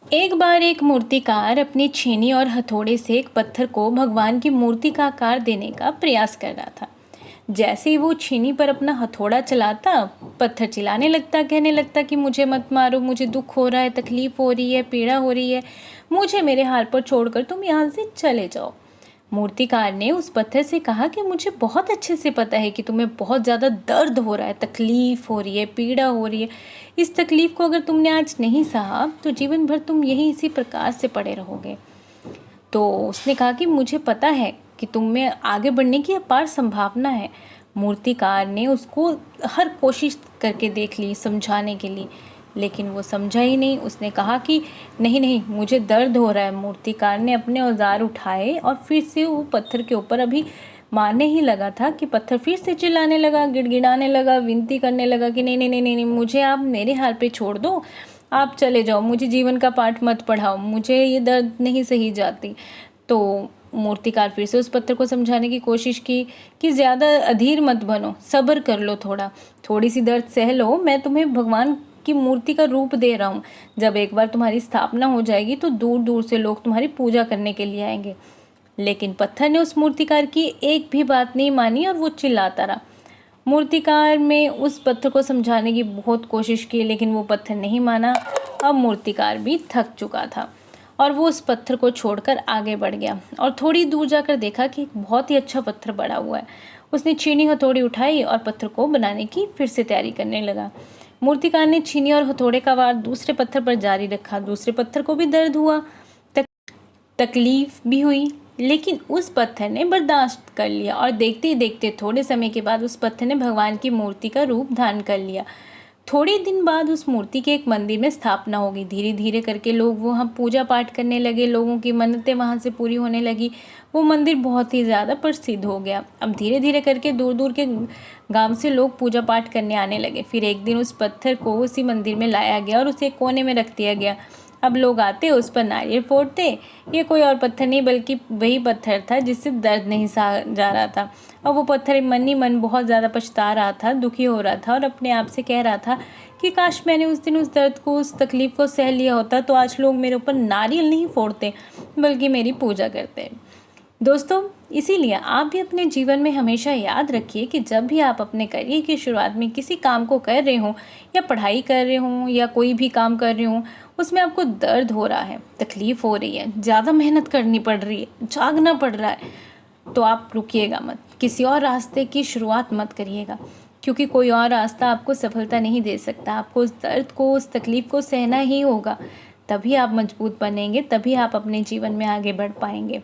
एक बार एक मूर्तिकार अपनी छेनी और हथौड़े से एक पत्थर को भगवान की मूर्ति का आकार देने का प्रयास कर रहा था। जैसे ही वो छेनी पर अपना हथौड़ा चलाता, पत्थर चिल्लाने लगता, कहने लगता कि मुझे मत मारो, मुझे दुख हो रहा है, तकलीफ हो रही है, पीड़ा हो रही है, मुझे मेरे हाल पर छोड़कर तुम यहाँ से चले जाओ। मूर्तिकार ने उस पत्थर से कहा कि मुझे बहुत अच्छे से पता है कि तुम्हें बहुत ज़्यादा दर्द हो रहा है, तकलीफ़ हो रही है, पीड़ा हो रही है। इस तकलीफ़ को अगर तुमने आज नहीं सहा तो जीवन भर तुम यहीं इसी प्रकार से पड़े रहोगे। तो उसने कहा कि मुझे पता है कि तुम में आगे बढ़ने की अपार संभावना है। मूर्तिकार ने उसको हर कोशिश करके देख ली समझाने के लिए, लेकिन वो समझा ही नहीं। उसने कहा कि नहीं नहीं, मुझे दर्द हो रहा है। मूर्तिकार ने अपने औजार उठाए और फिर से वो पत्थर के ऊपर अभी मारने ही लगा था कि पत्थर फिर से चिल्लाने लगा, गिड़गिड़ाने लगा, विनती करने लगा कि नहीं नहीं नहीं नहीं, मुझे आप मेरे हाल पे छोड़ दो, आप चले जाओ, मुझे जीवन का पाठ मत पढ़ाओ, मुझे ये दर्द नहीं सही जाती। तो मूर्तिकार फिर से उस पत्थर को समझाने की कोशिश की कि ज़्यादा अधीर मत बनो, सब्र कर लो, थोड़ी सी दर्द सह लो, मैं तुम्हें भगवान की मूर्ति का रूप दे रहा हूँ। जब एक बार तुम्हारी स्थापना हो जाएगी तो दूर दूर से लोग तुम्हारी पूजा करने के लिए आएंगे। लेकिन पत्थर ने उस मूर्तिकार की एक भी बात नहीं मानी और वो चिल्लाता रहा। मूर्तिकार में उस पत्थर को समझाने की बहुत कोशिश की, लेकिन वो पत्थर नहीं माना। अब मूर्तिकार भी थक चुका था और वो उस पत्थर को छोड़कर आगे बढ़ गया और थोड़ी दूर जाकर देखा कि एक बहुत ही अच्छा पत्थर पड़ा हुआ है। उसने छीनी हथौड़ी उठाई और पत्थर को बनाने की फिर से तैयारी करने लगा। मूर्तिकार ने छीनी और हथौड़े का वार दूसरे पत्थर पर जारी रखा। दूसरे पत्थर को भी दर्द हुआ, तकलीफ भी हुई, लेकिन उस पत्थर ने बर्दाश्त कर लिया और देखते ही देखते थोड़े समय के बाद उस पत्थर ने भगवान की मूर्ति का रूप धारण कर लिया। थोड़े दिन बाद उस मूर्ति के एक मंदिर में स्थापना होगी। धीरे धीरे करके लोग वहाँ पूजा पाठ करने लगे, लोगों की मन्नतें वहाँ से पूरी होने लगी। वो मंदिर बहुत ही ज़्यादा प्रसिद्ध हो गया। अब धीरे धीरे करके दूर दूर के गांव से लोग पूजा पाठ करने आने लगे। फिर एक दिन उस पत्थर को उसी मंदिर में लाया गया और उसे कोने में रख दिया गया। अब लोग आते, उस पर नारियल फोड़ते। ये कोई और पत्थर नहीं बल्कि वही पत्थर था जिससे दर्द नहीं सहा जा रहा था। और वो पत्थर मन ही मन बहुत ज़्यादा पछता रहा था, दुखी हो रहा था और अपने आप से कह रहा था कि काश मैंने उस दिन उस दर्द को, उस तकलीफ़ को सह लिया होता तो आज लोग मेरे ऊपर नारियल नहीं फोड़ते बल्कि मेरी पूजा करते। दोस्तों, इसीलिए आप भी अपने जीवन में हमेशा याद रखिए कि जब भी आप अपने करियर की शुरुआत में किसी काम को कर रहे हों या पढ़ाई कर रहे हों या कोई भी काम कर रहे हों, उसमें आपको दर्द हो रहा है, तकलीफ़ हो रही है, ज़्यादा मेहनत करनी पड़ रही है, जागना पड़ रहा है, तो आप रुकिएगा मत, किसी और रास्ते की शुरुआत मत करिएगा, क्योंकि कोई और रास्ता आपको सफलता नहीं दे सकता। आपको उस दर्द को, उस तकलीफ़ को सहना ही होगा, तभी आप मजबूत बनेंगे, तभी आप अपने जीवन में आगे बढ़ पाएंगे।